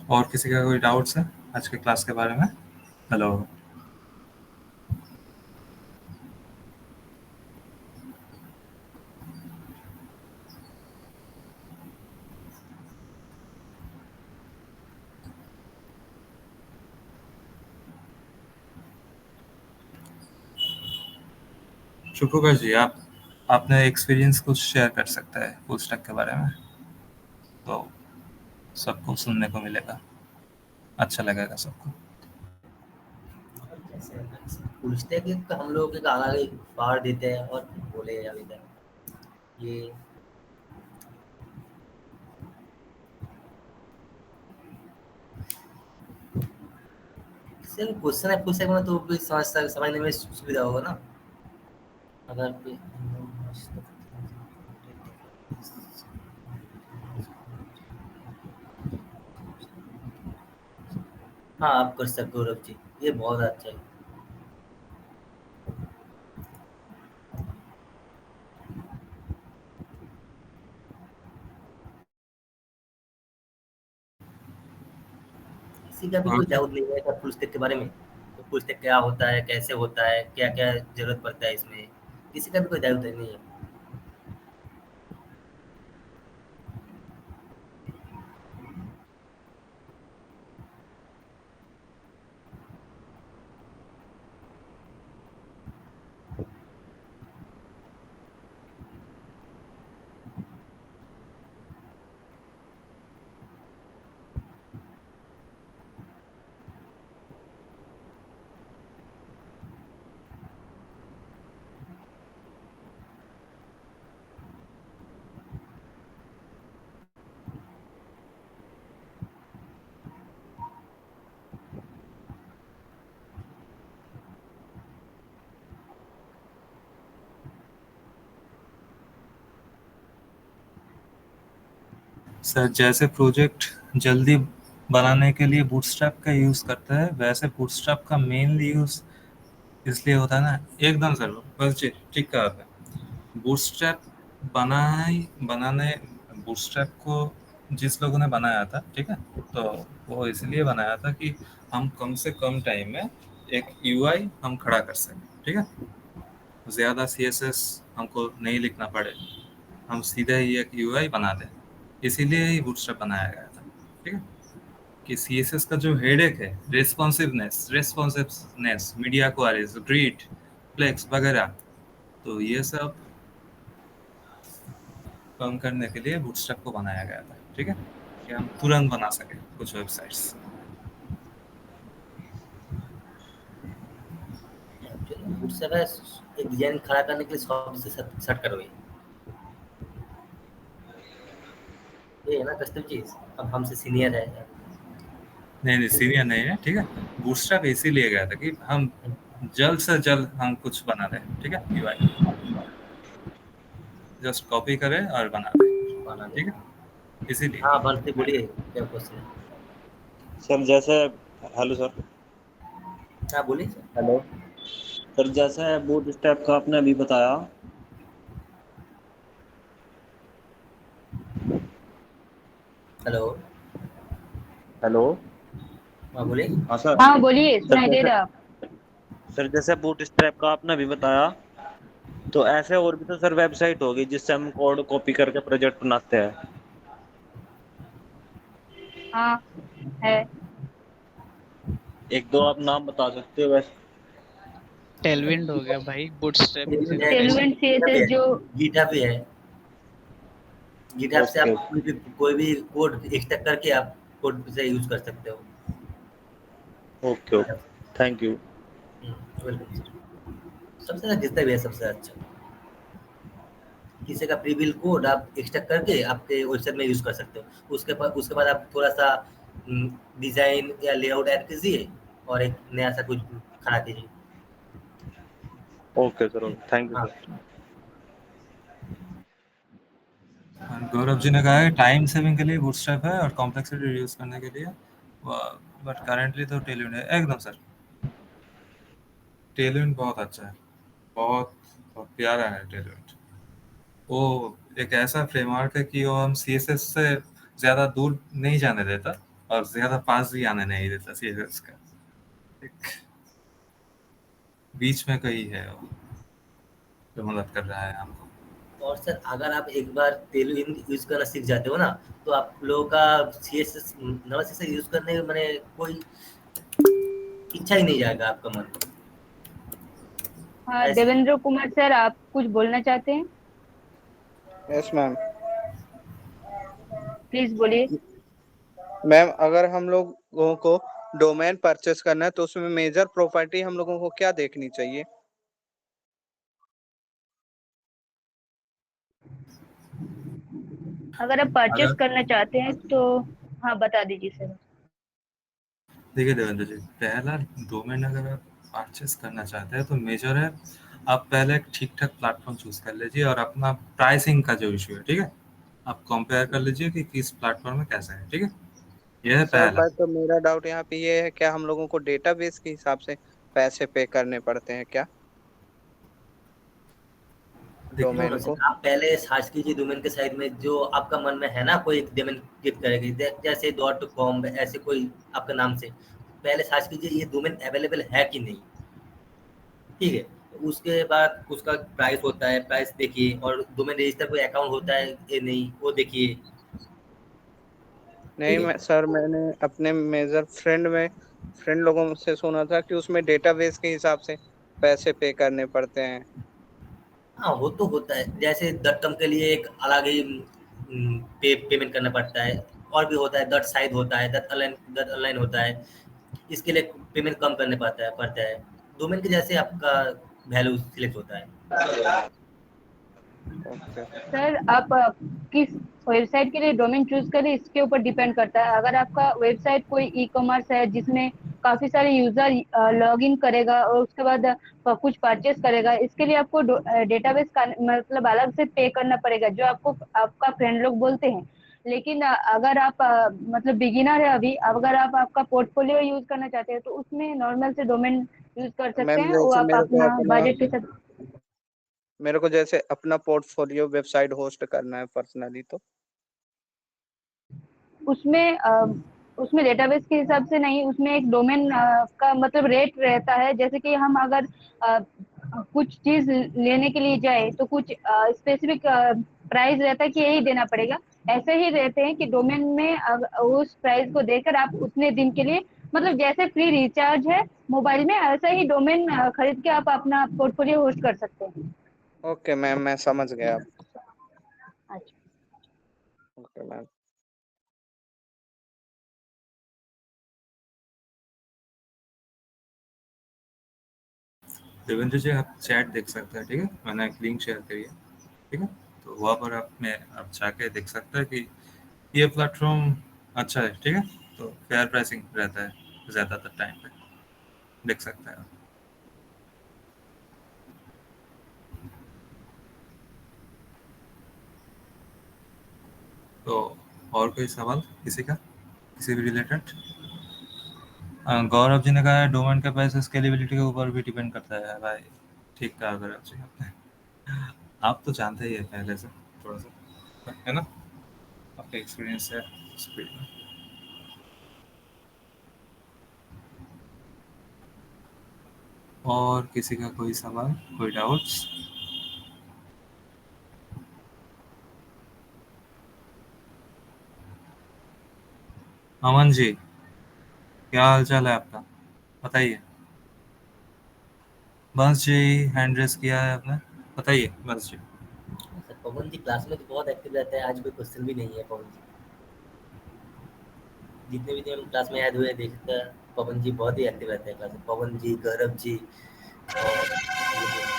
और किसी का कोई डाउट्स है आज के क्लास के बारे में? हेलो, शुक्र जी, आपने एक्सपीरियंस कुछ शेयर कर सकते हैं फुल स्टैक के बारे में, तो सबको सुनने को मिलेगा, अच्छा लगेगा सबको। फुल स्टैक तो हम लोग एक आगे बाहर देते हैं और बोले अभी तक ये सिर्फ क्वेश्चन है, फुल स्टैक में तो भी समझने में सुविधा होगा ना। अगर हाँ, आप कर सकते हो गौरव जी, ये बहुत अच्छा है। किसी का भी कोई ओके, डाउट नहीं है फुल स्टैक के बारे में? तो फुल स्टैक क्या होता है, कैसे होता है, क्या क्या जरूरत पड़ता है इसमें? किसी का भी कोई डाउट नहीं है? सर जैसे प्रोजेक्ट जल्दी बनाने के लिए बूटस्ट्रैप का यूज़ करता है, वैसे बूटस्ट्रैप का मेनली यूज़ इसलिए होता है ना, एकदम सर बस ठीक कहा आपने। बूटस्ट्रैप बनाने बूटस्ट्रैप को जिस लोगों ने बनाया था, ठीक है, तो वो इसलिए बनाया था कि हम कम से कम टाइम में एक यूआई हम खड़ा कर सकें, ठीक है, ज़्यादा सीएसएस हमको नहीं लिखना पड़े, हम सीधे ही एक यूआई बना दें, इसीलिए ही बूटस्ट्रैप बनाया गया था, ठीक है, कि सीएसएस का जो हेडेक है, responsiveness, media queries, grid, flex वगैरह, तो ये सब कम करने के लिए बूटस्ट्रैप को बनाया गया था, ठीक है, कि हम तुरंत बना सके कुछ वेबसाइट्स। बूटस्ट्रैप है एक डिजाइन खड़ा करने के लिए सबसे सेट करो ये है ना कस्टम चीज। अब हमसे सीनियर है। नहीं सीनियर नहीं है, ठीक है, बूटस्ट्रैप इसीलिए गया था कि हम जल्द से जल्द हम कुछ बना दें, ठीक है, यूआई जस्ट कॉपी करें और बना दें, ठीक है, इसीलिए। हाँ बनते बोलिए क्या क्वेश्चन है। सर जैसे, हेलो सर। हाँ बोलिए सर। हेलो सर, जैसे बूट स्टेप का आपने अभी बताया, हेलो हेलो हाँ बोलिए। हाँ सर। हाँ बोलिए, सुनाई दे रहा। सर जैसे बूट स्ट्रैप का आपने अभी बताया, तो ऐसे और भी तो सर वेबसाइट होगी जिससे हम कोड कॉपी करके प्रोजेक्ट बनाते हैं। हाँ है। एक दो आप नाम बता सकते हो वैसे? टेलविंड हो गया भाई, बूटस्ट्रैप इसी का टेलविंड सीएसएस जो गीटा भी है। गीटहब से ओके आप कोई भी कोड एक्सट्रैक्ट करके आप कोड से यूज कर सकते हो। Okay okay, thank you. Welcome sir. सबसे अच्छा जितना भी है सबसे अच्छा। किसी का प्रीबिल कोड आप एक्सट्रैक्ट करके आपके वेबसाइट में यूज कर सकते हो। उसके बाद आप थोड़ा सा डिजाइन या लेआउट ऐड कीजिए और एक नया सा कुछ खड़ा कीजिए। ओके सर, थैंक यू हाँ सर। गौरव जी ने कहा है टाइम सेविंग के लिए बूटस्ट्रैप है और कॉम्प्लेक्सिटी रिड्यूस करने के लिए, बट करेंटली तो टेलविंड है, एकदम सर। टेलविंड बहुत अच्छा है, बहुत प्यारा है टेलविंड। वो एक ऐसा फ्रेमवर्क है कि वो हम सीएसएस से ज़्यादा दूर नहीं जाने देता और ज़्यादा पास भी आने नहीं देता, सीएसएस का एक बीच में कहीं है वो, जो मदद कर रहा है हमको। और सर अगर आप एक बार तेलुगु यूज करना सीख जाते हो ना, तो आप लोगों का सीएसएस नवा सीएसएस यूज करने में मैंने कोई इच्छा ही नहीं जाएगा आपका मन। हाँ, ऐसे देवेंद्र कुमार सर, आप कुछ बोलना चाहते हैं? Yes ma'am. प्लीज बोलिए। मैम अगर हम लोगों को डोमेन परचेस करना है तो उसमें मेजर प्रॉपर्टी हम लोगों को क्या देखनी चाहिए? अगर आप परचेस अगर करना चाहते हैं तो हाँ बता दीजिए सर। देखिए देवेंद्र जी, पहला डोमेन अगर आप परचेस करना चाहते हैं तो मेजर है, आप पहले एक ठीक ठाक प्लेटफॉर्म चूज कर लीजिए और अपना प्राइसिंग का जो इशू है, ठीक है, आप कंपेयर कर लीजिए कि किस प्लेटफॉर्म में कैसा है, ठीक है, यह है सर पहला। बट तो मेरा डाउट यहाँ पे ये है, क्या हम लोगों को डेटाबेस के हिसाब से पैसे पे करने पड़ते हैं क्या देखिए डोमेन को? आप पहले सर्च कीजिए डोमेन के साइड में जो आपका मन में है ना, कोई एक डोमेन क्लिक करेगी जैसे .com ऐसे कोई आपका नाम से पहले सर्च कीजिए ये डोमेन अवेलेबल है कि नहीं, ठीक है। उसके बाद उसका प्राइस होता है, प्राइस देखिए, और डोमेन रजिस्टर कोई अकाउंट होता है ये नहीं वो देखिए, नहीं ठीक है। मैं सर मैंने अपने मेजर फ्रेंड लोगों से सुना था कि उसमें डेटाबेस के हिसाब से पैसे पे करने पड़ते हैं। हाँ वो तो होता है, जैसे .com के लिए एक अलग ही पेमेंट करना पड़ता है, और भी होता है .site होता है, .online होता है, इसके लिए पेमेंट कम करने पड़ता है डोमेन के जैसे आपका वैल्यू सिलेक्ट होता है। ओके। सर आप किस वेबसाइट के लिए डोमेन चूज करें इसके ऊपर डिपेंड करता है। अगर आपका वेबसाइट कोई ई कॉमर्स है जिसमें काफी सारे यूजर लॉग इन करेगा और उसके बाद कुछ परचेस करेगा, इसके लिए आपको डेटाबेस का मतलब अलग से पे करना पड़ेगा, जो आपको आपका फ्रेंड लोग बोलते हैं। लेकिन अगर आप मतलब बिगिनर है अभी, अगर आप आपका पोर्टफोलियो यूज करना चाहते हैं तो उसमें नॉर्मल से डोमेन यूज कर सकते मैम हैं, वो जैसे आप अपना बजट के साथ। मेरे को जैसे अपना पोर्टफोलियो वेबसाइट होस्ट करना है पर्सनली, तो उसमें उसमें डेटाबेस के हिसाब से नहीं, उसमें एक डोमेन का मतलब रेट रहता है। जैसे कि हम अगर कुछ चीज लेने के लिए जाए तो कुछ स्पेसिफिक प्राइस रहता है कि यही देना पड़ेगा। ऐसे ही रहते हैं कि डोमेन में उस प्राइस को देकर आप उतने दिन के लिए, मतलब जैसे फ्री रिचार्ज है मोबाइल में, ऐसा ही डोमेन खरीद के आप अपना पोर्टफोलियो होस्ट कर सकते हैं। ओके मैम, मैं समझ गया। अच्छा, ओके मैम। देवेंद्र जी, आप चैट देख सकते हैं, ठीक है, मैंने एक लिंक शेयर करी है, ठीक है, तो वहाँ पर आप जाके देख सकते हैं कि ये प्लेटफॉर्म अच्छा है, ठीक है, तो फेयर प्राइसिंग रहता है ज़्यादातर टाइम पे, देख सकते हैं आप। तो और कोई सवाल किसी का, किसी भी रिलेटेड? गौरव जी ने कहा है डोमेन के पैसे स्केलेबिलिटी के ऊपर भी डिपेंड करता है भाई। ठीक कहा गौरव जी आपने। आप तो जानते ही है पहले से, थोड़ा सा है ना, आपका एक्सपीरियंस है स्पीड में। और किसी का कोई सवाल, कोई डाउट्स? अमन जी, क्या हाल चाल है आपका, बताइए। बस जी, हैंड रेस किया है आपने, बताइए बस जी। सर पवन जी क्लास में तो बहुत एक्टिव रहते हैं, आज कोई क्वेश्चन भी नहीं है पवन जी। जितने भी दिन हम क्लास में ऐड हुए देखते हैं, पवन जी बहुत ही एक्टिव रहते हैं क्लास में। पवन जी, गौरव जी और ये जो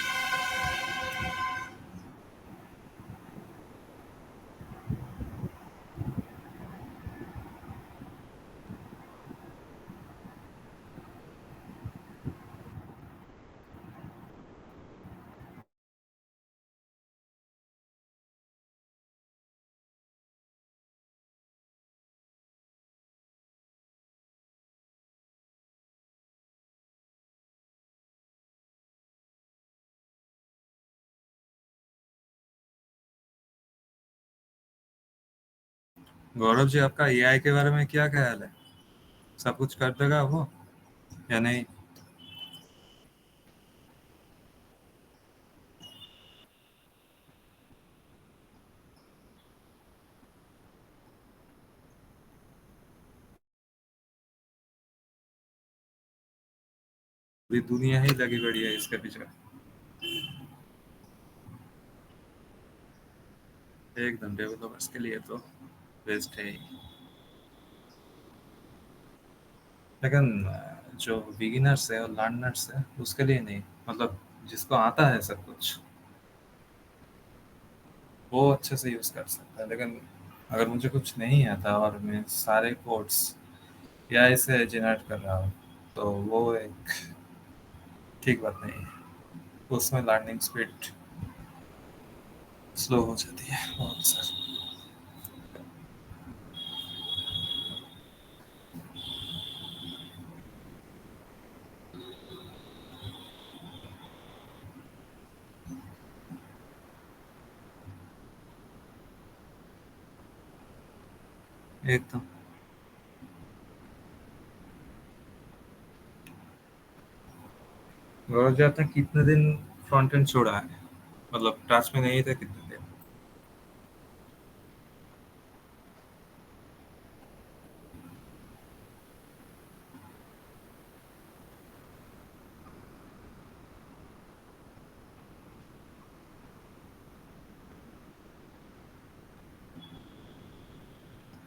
गौरव जी, आपका एआई के बारे में क्या ख्याल है, सब कुछ कर देगा वो या नहीं? पूरी दुनिया ही लगी पड़ी है इसके पीछे, एकदम डेवलपर्स के लिए तो बेस्ट है ही। लेकिन जो बिगिनर्स है और लर्नर्स है उसके लिए नहीं, मतलब जिसको आता है सब कुछ वो अच्छे से यूज़ कर सकता है। लेकिन अगर मुझे कुछ नहीं आता और मैं सारे कोड्स या इसे जनरेट कर रहा हूँ तो वो एक ठीक बात नहीं है, उसमें लर्निंग स्पीड स्लो हो जाती है बहुत सर। एकदम। गौरव जी, आपने कितने दिन फ्रंट एंड छोड़ा है, मतलब टास्क में नहीं था कितने दिन?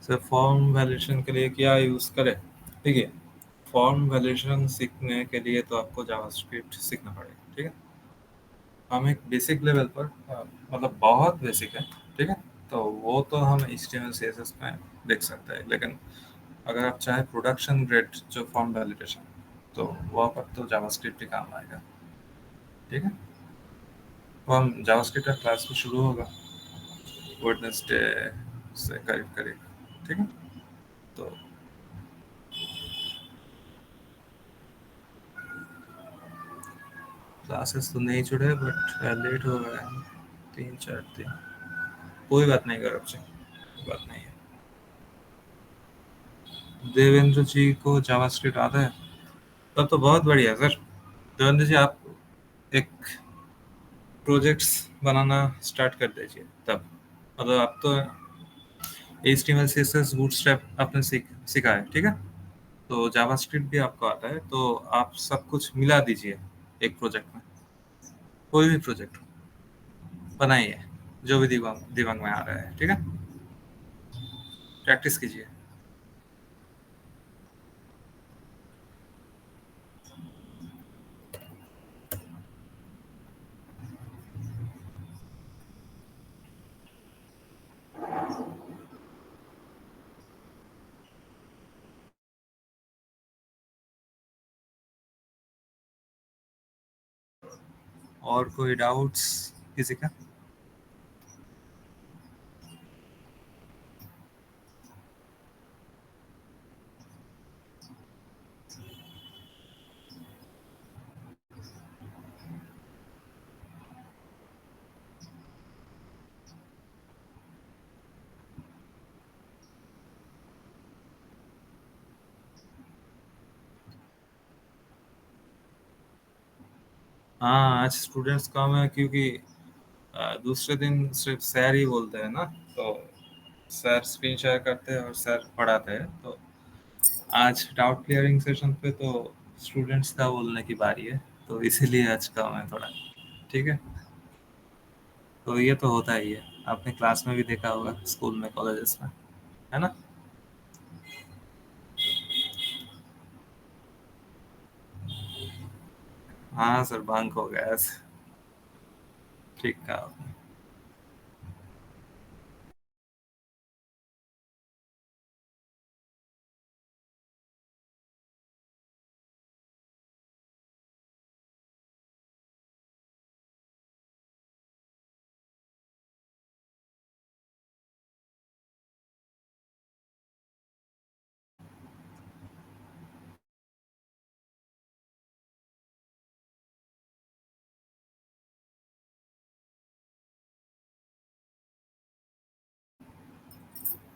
सर फॉर्म वैलिडेशन के लिए क्या यूज़ करें? ठीक है, फॉर्म वैलिडेशन सीखने के लिए तो आपको जावास्क्रिप्ट सीखना पड़ेगा, ठीक है। हम एक बेसिक लेवल पर मतलब बहुत बेसिक है, ठीक है, तो वो तो हम HTML CSS में देख सकते हैं। लेकिन अगर आप चाहे प्रोडक्शन ग्रेड जो फॉर्म वैलिडेशन, तो वहाँ पर तो जावास्क्रिप्ट ही काम आएगा, ठीक है। तो हम जावास्क्रिप्ट का क्लास भी शुरू होगा वेडनेसडे से करीब करीब, ठीक है। तो क्लासेस तो नहीं जुड़े बट लेट हो गया है 3-4 दिन। कोई बात नहीं गौरव जी, कोई बात नहीं है। देवेंद्र जी को जावास्क्रिप्ट आता है, तब तो बहुत बढ़िया सर। देवेंद्र जी आप एक प्रोजेक्ट्स बनाना स्टार्ट कर दीजिए तब। मतलब आप तो HTML CSS बूटस्ट्रैप आपने सीखा है, ठीक है। तो जावास्क्रिप्ट भी आपको आता है, तो आप सब कुछ मिला दीजिए एक प्रोजेक्ट में। कोई भी प्रोजेक्ट बनाइए जो भी दिमाग में आ रहा है, ठीक है। प्रैक्टिस कीजिए। और कोई डाउट्स किसी का? हाँ, आज स्टूडेंट्स कम है क्योंकि दूसरे दिन सिर्फ सर ही बोलते हैं ना, तो सर स्क्रीन शेयर करते हैं और सर पढ़ाते हैं। तो आज डाउट क्लियरिंग सेशन पे तो स्टूडेंट्स का बोलने की बारी है, तो इसीलिए आज कम है थोड़ा, ठीक है। तो ये तो होता ही है, आपने क्लास में भी देखा होगा, स्कूल में, कॉलेजेस में, है ना। हाँ सर, बंक हो गया ऐसे। ठीक कहा आपने।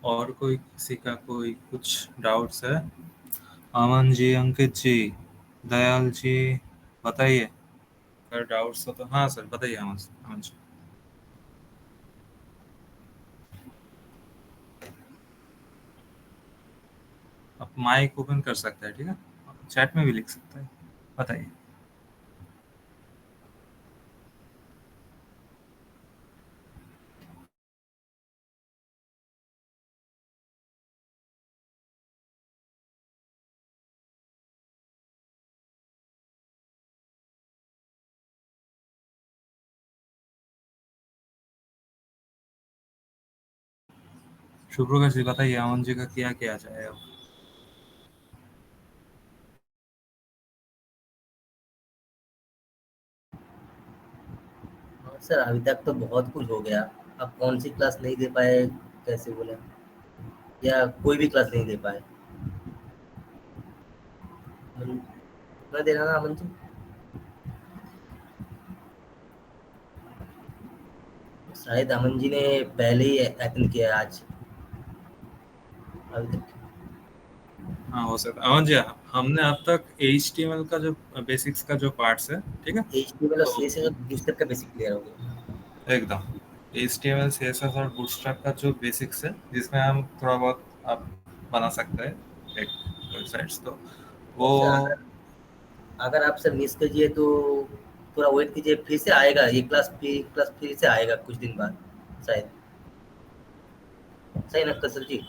और कोई किसी का कोई कुछ डाउट्स है? अमन जी, अंकित जी, दयाल जी, बताइए अगर डाउट्स हो तो। हाँ सर बताइए अमन अमन जी। आप माइक ओपन कर सकते हैं, ठीक है, चैट में भी लिख सकते हैं, बताइए। शुभ्रकाश जी बताइए, अमन जी का क्या किया जाए अब? हाँ सर, अभी तक तो बहुत कुछ हो गया। अब कौन सी क्लास नहीं दे पाए, कैसे बोले, या कोई भी क्लास नहीं दे पाए। मैं दे रहा ना अमन जी। शायद अमन जी ने पहले ही अटेंड किया है आज, अभी तक। हाँ हो सकता है अमन जी। हमने अब तक HTML का जो बेसिक्स का जो पार्ट्स है, ठीक है, HTML और तो CSS और बूटस्ट्रैप का बेसिक क्लियर हो गया। एकदम HTML CSS और बूटस्ट्रैप का जो बेसिक्स है, जिसमें हम थोड़ा बहुत आप बना सकते हैं एक वेबसाइट्स, तो वो सर अगर आप सर मिस कीजिए तो थोड़ा वेट कीजिए, फिर से आएगा ये क्लास फिर से आएगा कुछ दिन बाद शायद। सही ना सर जी?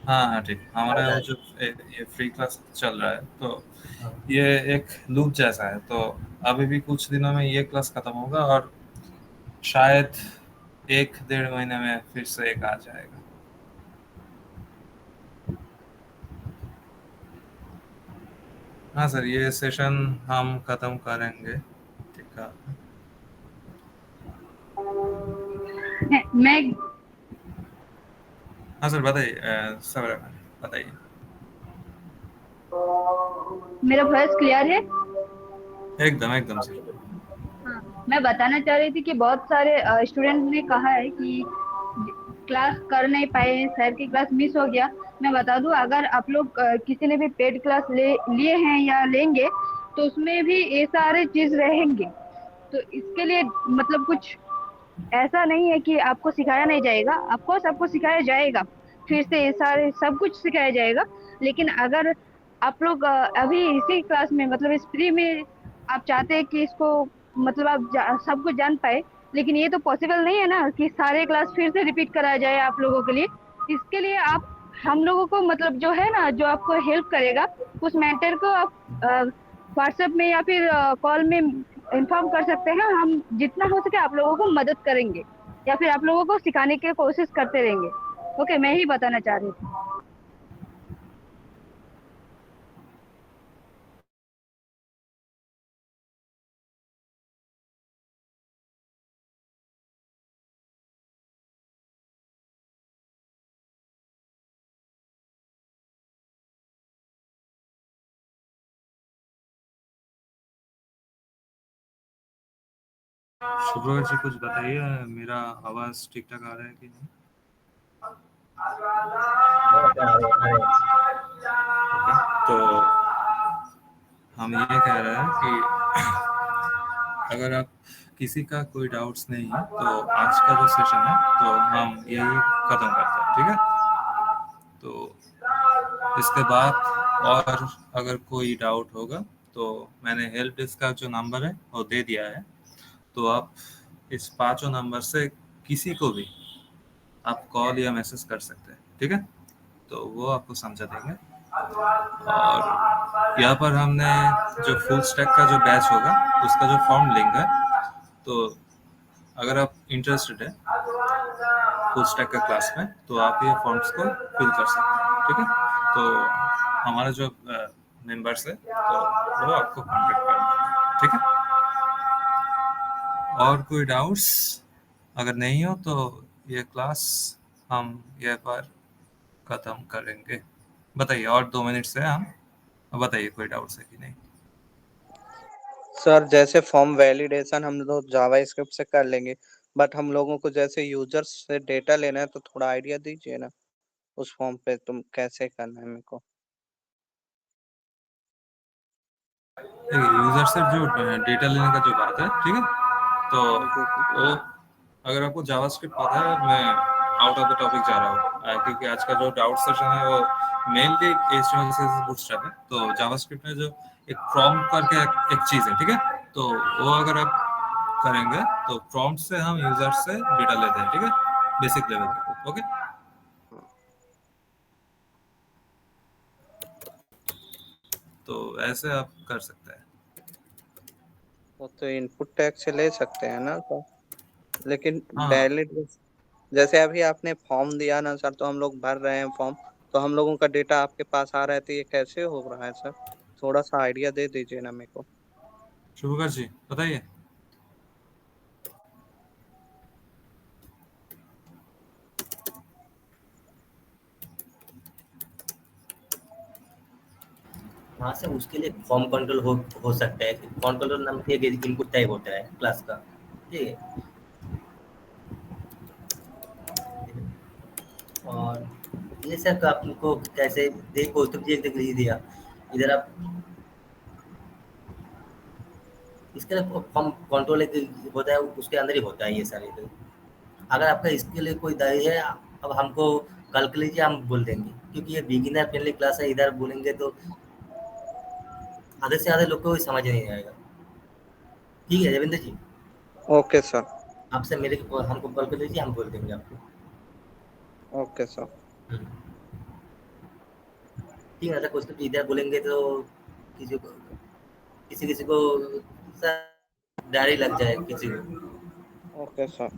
हाँ हाँ ठीक। हमारे यहाँ आएगा। जो ये फ्री क्लास चल रहा है, तो हाँ। ये एक लूप जैसा है। तो अभी भी कुछ दिनों में ये क्लास खत्म होगा और शायद 1-1.5 महीने में फिर से एक आ जाएगा। हाँ सर, ये सेशन हम खत्म करेंगे, ठीक है। मैं हाँ सर बताइए, सर बताइए। मेरा वॉइस क्लियर है? एकदम एकदम सर। हाँ, मैं बताना चाह रही थी कि बहुत सारे स्टूडेंट ने कहा है कि क्लास कर नहीं पाए, सर की क्लास मिस हो गया। मैं बता दूं, अगर आप लोग किसी ने भी पेड क्लास लिए हैं या लेंगे, तो उसमें भी ये सारे चीज रहेंगे। तो इसके लिए मतलब कुछ ऐसा नहीं है कि आपको सिखाया नहीं जाएगा, आपको सबको सिखाया जाएगा, फिर से ये सारे सब कुछ सिखाया जाएगा। लेकिन अगर आप लोग अभी इसी क्लास में मतलब इस फ्री में आप चाहते हैं कि इसको मतलब आप सब कुछ जान पाए, लेकिन ये तो पॉसिबल नहीं है ना कि सारे क्लास फिर से रिपीट कराया जाए आप लोगों के लिए। इसके लिए आप हम लोगों को मतलब जो है ना, जो आपको हेल्प करेगा, उस मैटर को आप व्हाट्सएप में या फिर कॉल में इन्फॉर्म कर सकते हैं। हम जितना हो सके आप लोगों को मदद करेंगे या फिर आप लोगों को सिखाने की कोशिश करते रहेंगे। ओके, मैं ही बताना चाह रही थी। शुभ्रा जी कुछ बताइए, मेरा आवाज ठीक ठाक आ रहा है कि नहीं? तो हम ये कह रहे हैं कि अगर आप किसी का कोई डाउट्स नहीं है तो आज का जो सेशन है तो हम यही खत्म करते हैं, ठीक है? तो इसके बाद और अगर कोई डाउट होगा तो मैंने हेल्प डेस्क का जो नंबर है वो दे दिया है, तो आप इस 5 नंबर से किसी को भी आप कॉल या मैसेज कर सकते हैं, ठीक है? तो वो आपको समझा देंगे। और यहाँ पर हमने जो फुल स्टैक का जो बैच होगा उसका जो फॉर्म लिंक है, तो अगर आप इंटरेस्टेड है फुल स्टैक का क्लास में तो आप ये फॉर्म्स को फिल कर सकते हैं, ठीक है? तो हमारा जो मेंबर्स है तो वो आपको कांटेक्ट कर देंगे, ठीक है? और कोई डाउट्स अगर नहीं हो तो ये क्लास हम ये पर खत्म करेंगे। बताइए, और 2 मिनट से हम बताइए कोई डाउट्स है कि नहीं? सर जैसे फॉर्म वैलिडेशन हम लोग जावास्क्रिप्ट से कर लेंगे, बट हम लोगों को जैसे यूजर्स से डेटा लेना है तो थोड़ा आइडिया दीजिए ना उस फॉर्म पे तुम कैसे करना है मेरे को। देखिए, यूजर से जो डेटा लेने का जो बात है, ठीक है? तो वो अगर आपको जावास्क्रिप्ट पता है, मैं आउट ऑफ द टॉपिक जा रहा हूँ क्योंकि आज का जो डाउट सेशन है वो मेनली HTML CSS बूटस्ट्रैप है। तो जावास्क्रिप्ट में जो एक प्रॉम्प्ट करके एक चीज है, ठीक है? तो वो अगर आप करेंगे तो प्रॉम्प्ट से हम यूजर से डेटा लेते हैं, ठीक है? बेसिक लेवल पे, ओके? तो ऐसे आप कर सकते हैं। वो तो इनपुट टैग से ले सकते हैं ना सर, लेकिन हाँ, वैलिड जैसे अभी आपने फॉर्म दिया ना सर, तो हम लोग भर रहे हैं फॉर्म, तो हम लोगों का डेटा आपके पास आ रहा है, तो ये कैसे हो रहा है सर? थोड़ा सा आइडिया दे दीजिए ना मेरे को। शुभकर जी बताइए। हाँ सर, उसके लिए फॉर्म कंट्रोल हो सकता है। फॉर्म कंट्रोल नाम के एक इनपुट टाइप होता है क्लास का, ठीक है? और ये सर आपको कैसे देखो तो एक देख लीजिए, इधर आप इसके लिए फॉर्म कंट्रोल एक होता है, उसके अंदर ही होता है ये सारे तो। अगर आपका इसके लिए कोई दाई है, अब हमको कल के लीजिए, हम बोल देंगे, क्योंकि ये बिगिनर फ्रेंडली क्लास है। इधर बोलेंगे तो आधे से आधे लोग को समझ नहीं आएगा। ठीक है रविंद्र जी, ओके सर। आपसे हमको कॉल कर लीजिए, हम बोल देंगे आपको। Okay sir. ठीक है, ऐसा कुछ तो इधर बोलेंगे तो किसी को किसी किसी को डर ही लग जाए किसी को, ओके सर।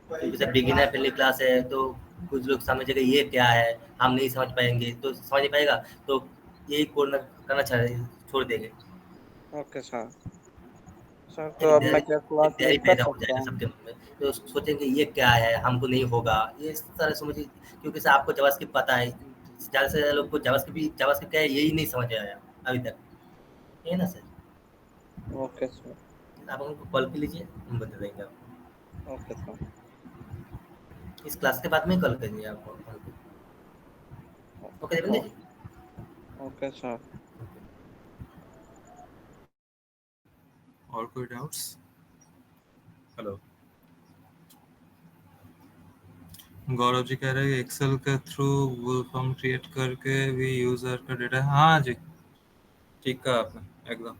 क्योंकि सर बिगिनर फ्रेंडली क्लास है, तो कुछ लोग समझेगा ये क्या है, हम नहीं समझ पाएंगे, तो समझ नहीं पाएगा तो यही कोड करना छोड़ देंगे। Okay sir. सर तो अब मैं क्या क्लास तैयारी मिस कर पैदा हो सकता जाएगा हूँ? सबके मन में, तो सोचेंगे ये क्या है, हमको नहीं होगा, ये सारे समझिए, क्योंकि सर आपको जावास्क्रिप्ट पता है, ज़्यादा से ज़्यादा लोग को जावास्क्रिप्ट क्या है यही नहीं समझ आया अभी तक, ये ना सर? Okay sir. आप हमको कॉल कर लीजिए, हम बता देंगे आपको। Okay sir. इस क्लास के बाद में कॉल करेंगे आपको हमको। Okay Devendra ji? Okay sir. और कोई डाउट्स? हेलो, गौरव जी कह रहे हैं एक्सेल के थ्रू गूगल फॉर्म क्रिएट करके भी यूजर का डेटा। हाँ जी, ठीक कहा आपने एकदम।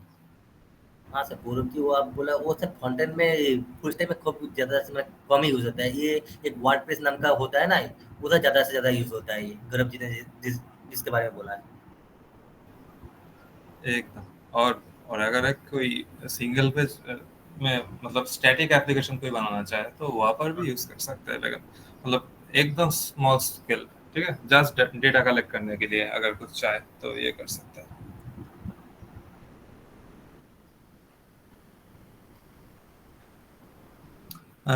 हाँ सर, पूर्व की वो आप बोला वो सर फ्रंट एंड में फुल स्टैक में खूब ज़्यादा से मतलब कम ही यूज़ होता है। ये एक वर्डप्रेस नाम का होता है ना, उधर ज़्यादा से ज़्यादा यूज़ होता है ये, गौरव जी ने जिसके बारे में बोला है। एकदम। और अगर एक कोई सिंगल पेज में मतलब स्टैटिक एप्लीकेशन कोई बनाना चाहे तो वहाँ पर भी यूज कर सकते हैं, लेकिन मतलब एकदम स्मॉल स्केल, ठीक है, जस्ट डेटा कलेक्ट करने के लिए अगर कुछ चाहे तो ये कर सकते हैं।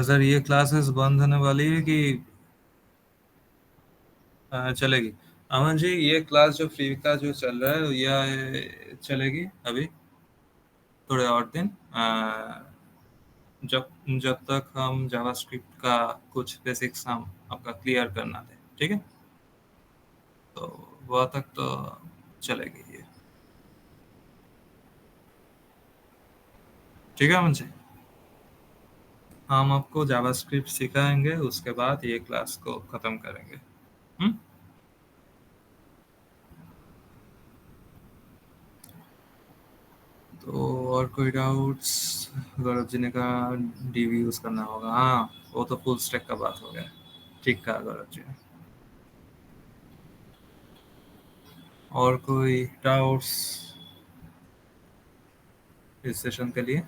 सर ये क्लासेस बंद होने वाली है कि चलेगी? अमन जी, ये क्लास जो फ्री का जो चल रहा है यह चलेगी अभी थोड़े और दिन, जब जब तक हम जावास्क्रिप्ट का कुछ बेसिक्स हम आपका क्लियर करना थे, ठीक है, तो वह तक तो चलेगी ये, ठीक है अमन जी? हम आपको जावास्क्रिप्ट सिखाएंगे, उसके बाद ये क्लास को खत्म करेंगे। तो और कोई डाउट्स? गौरव जी ने कहा डीवी यूज करना होगा। हाँ, वो तो फुल स्टैक का बात हो गया। ठीक कहा गौरव जी ने। और कोई डाउट्स इस सेशन के लिए?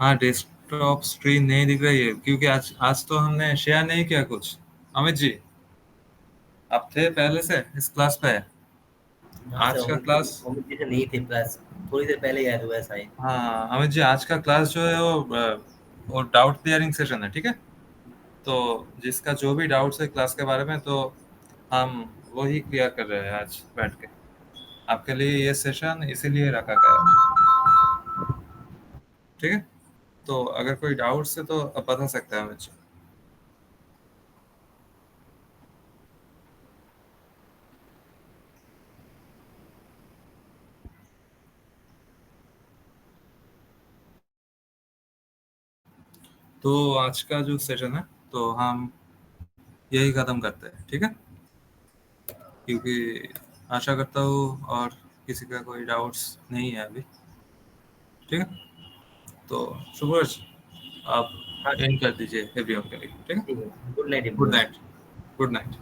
हाँ, डेस्कटॉप स्क्रीन नहीं दिख रही है क्योंकि आज तो हमने शेयर नहीं किया कुछ। अमित जी, आप थे पहले से इस क्लास पे? हाँ सर, आज का क्लास, अमित जी से नहीं थे क्लास, थोड़ी देर पहले ही आया हुआ है शायद। हाँ अमित जी, आज का क्लास जो है वो डाउट क्लियरिंग सेशन है, ठीक है? तो जिसका जो भी डाउट्स है क्लास के बारे में, तो हम वही क्लियर कर रहे हैं आज बैठ के। आपके लिए ये सेशन इसीलिए रखा गया है, ठीक है? तो अगर कोई डाउट्स है तो आप बता सकते हैं अमित जी। तो आज का जो सेशन है तो हम यही खत्म करते हैं, ठीक है? क्योंकि आशा करता हूँ और किसी का कोई डाउट्स नहीं है अभी, ठीक है? तो सुभाष, आप हाँ एंड कर दीजिए एवरीवन के लिए, ठीक है? ठीक है, good night good everyone. Night. Good night.